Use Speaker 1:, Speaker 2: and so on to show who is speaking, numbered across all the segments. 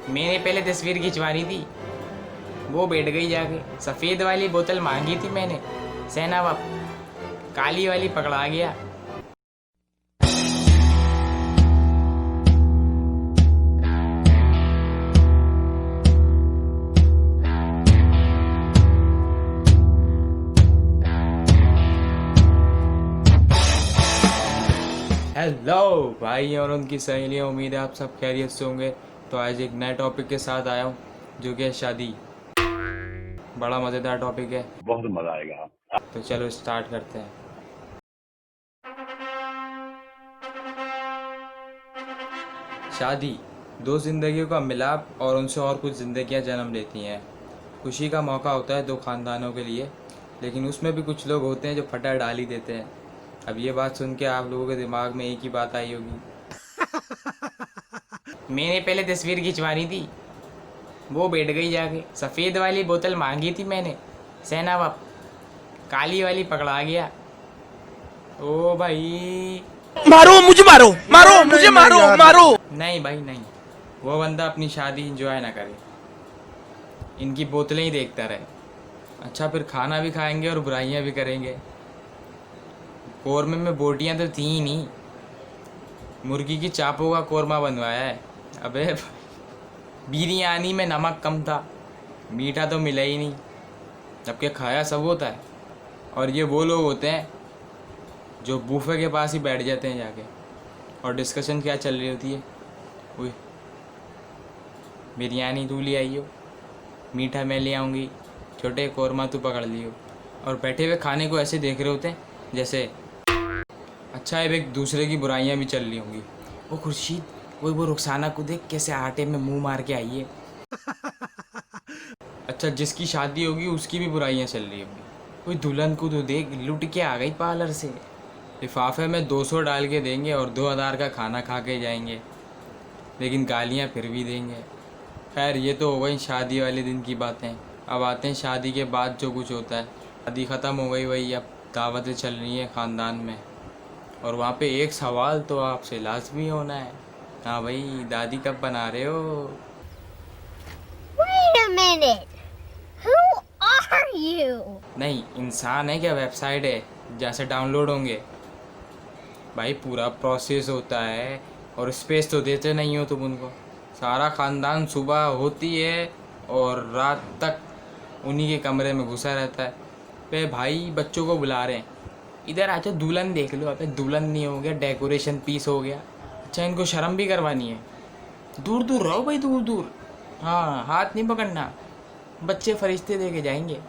Speaker 1: मैंने पहले तस्वीर खिंचवानी थी, वो बैठ गई जाके। सफ़ेद वाली बोतल मांगी थी मैंने, सेना बाप काली वाली पकड़ा गया। हेलो भाई और उनकी सहेलियाँ, उम्मीद है आप सब खैरियत से होंगे। तो आज एक नए टॉपिक के साथ आया हूँ जो कि है शादी। बड़ा मज़ेदार टॉपिक है,
Speaker 2: बहुत मजा आएगा।
Speaker 1: तो चलो स्टार्ट करते हैं। शादी दो जिंदगियों का मिलाप और उनसे और कुछ जिंदगियां जन्म लेती हैं। खुशी का मौका होता है दो खानदानों के लिए, लेकिन उसमें भी कुछ लोग होते हैं जो फटा डाल ही देते हैं। अब ये बात सुन के आप लोगों के दिमाग में एक ही बात आई होगी, मैंने पहले तस्वीर खिंचवानी थी, वो बैठ गई जाके। सफ़ेद वाली बोतल मांगी थी मैंने, सेना बाप काली वाली पकड़ा गया। ओ भाई
Speaker 3: मारो मुझे, मारो मारो मुझे, मारो मारो।
Speaker 1: नहीं भाई नहीं, वो बंदा अपनी शादी इंजॉय ना करे, इनकी बोतलें ही देखता रहे। अच्छा फिर खाना भी खाएंगे और बुराइयां भी करेंगे। कोरमे में बोटियां तो थी ही नहीं, मुर्गी की चापों का कोरमा बनवाया है। अबे बिरयानी में नमक कम था, मीठा तो मिला ही नहीं, जबकि खाया सब होता है। और ये वो लोग होते हैं जो बूफे के पास ही बैठ जाते हैं जाके, और डिस्कशन क्या चल रही होती है, वही बिरयानी तू ले आई हो, मीठा मैं ले आऊँगी, छोटे कोरमा तू पकड़ लियो। और बैठे हुए खाने को ऐसे देख रहे होते हैं जैसे अच्छा है, एक दूसरे की बुराइयां भी चल रही होंगी। वो खुर्शीद, वो रुखसाना को देख कैसे आटे में मुंह मार के आई है। अच्छा जिसकी शादी होगी उसकी भी बुराइयां चल रही होंगी। कोई दुल्हन को तो देख, लुट के आ गई पार्लर से, लिफाफे में 200 डाल के देंगे और 2000 का खाना खा के जाएंगे, लेकिन गालियाँ फिर भी देंगे। खैर ये तो हो गई शादी वाले दिन की बातें। अब आते हैं शादी के बाद जो कुछ होता है। शादी ख़त्म हो गई भाई, अब दावतें चल रही हैं ख़ानदान में, और वहाँ पे एक सवाल तो आपसे लाजमी होना है, हाँ भाई दादी कब बना रहे हो?
Speaker 4: Wait a minute. Who are you?
Speaker 1: नहीं इंसान है क्या, वेबसाइट है जहाँ से डाउनलोड होंगे? भाई पूरा प्रोसेस होता है, और स्पेस तो देते नहीं हो तुम उनको। सारा ख़ानदान सुबह होती है और रात तक उन्हीं के कमरे में घुसा रहता है। पे भाई बच्चों को बुला रहे हैं, इधर आ जाओ दुल्हन देख लो। अबे दुल्हन नहीं हो गया, डेकोरेशन पीस हो गया। अच्छा इनको शर्म भी करवानी है, दूर दूर रहो भाई, दूर दूर। हाँ हाथ नहीं पकड़ना, बच्चे फरिश्ते दे के जाएंगे।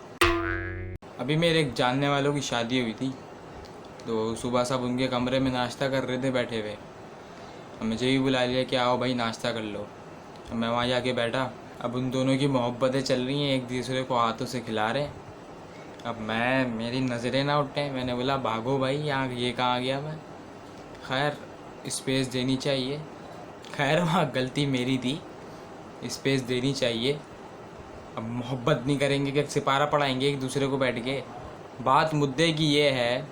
Speaker 1: अभी मेरे एक जानने वालों की शादी हुई थी, तो सुबह सब उनके कमरे में नाश्ता कर रहे थे बैठे हुए। अब मुझे भी बुला लिया कि आओ भाई नाश्ता कर लो। अब मैं वहाँ जाके बैठा, अब उन दोनों की मोहब्बतें चल रही हैं, एक दूसरे को हाथों से खिला रहे हैं। अब मेरी नज़रें ना उठे, मैंने बोला भागो भाई, यहाँ ये कहाँ आ गया मैं। खैर स्पेस देनी चाहिए, खैर वहाँ गलती मेरी थी, स्पेस देनी चाहिए। अब मोहब्बत नहीं करेंगे कि सिपारा पढ़ाएंगे एक दूसरे को बैठ के। बात मुद्दे की ये है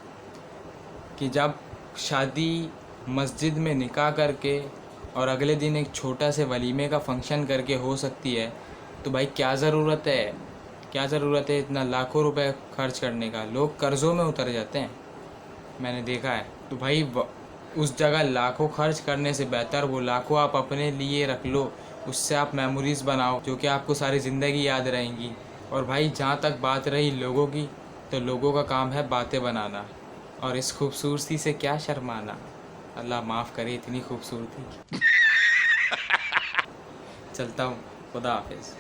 Speaker 1: कि जब शादी मस्जिद में निकाह करके और अगले दिन एक छोटा से वलीमे का फंक्शन करके हो सकती है, तो भाई क्या ज़रूरत है इतना लाखों रुपए खर्च करने का? लोग कर्ज़ों में उतर जाते हैं, मैंने देखा है। तो भाई उस जगह लाखों खर्च करने से बेहतर वो लाखों आप अपने लिए रख लो, उससे आप मेमोरीज़ बनाओ जो कि आपको सारी ज़िंदगी याद रहेंगी। और भाई जहाँ तक बात रही लोगों की, तो लोगों का काम है बातें बनाना, और इस खूबसूरती से क्या शर्माना। अल्लाह माफ़ करे इतनी खूबसूरती। चलता हूँ, खुदा हाफिज़।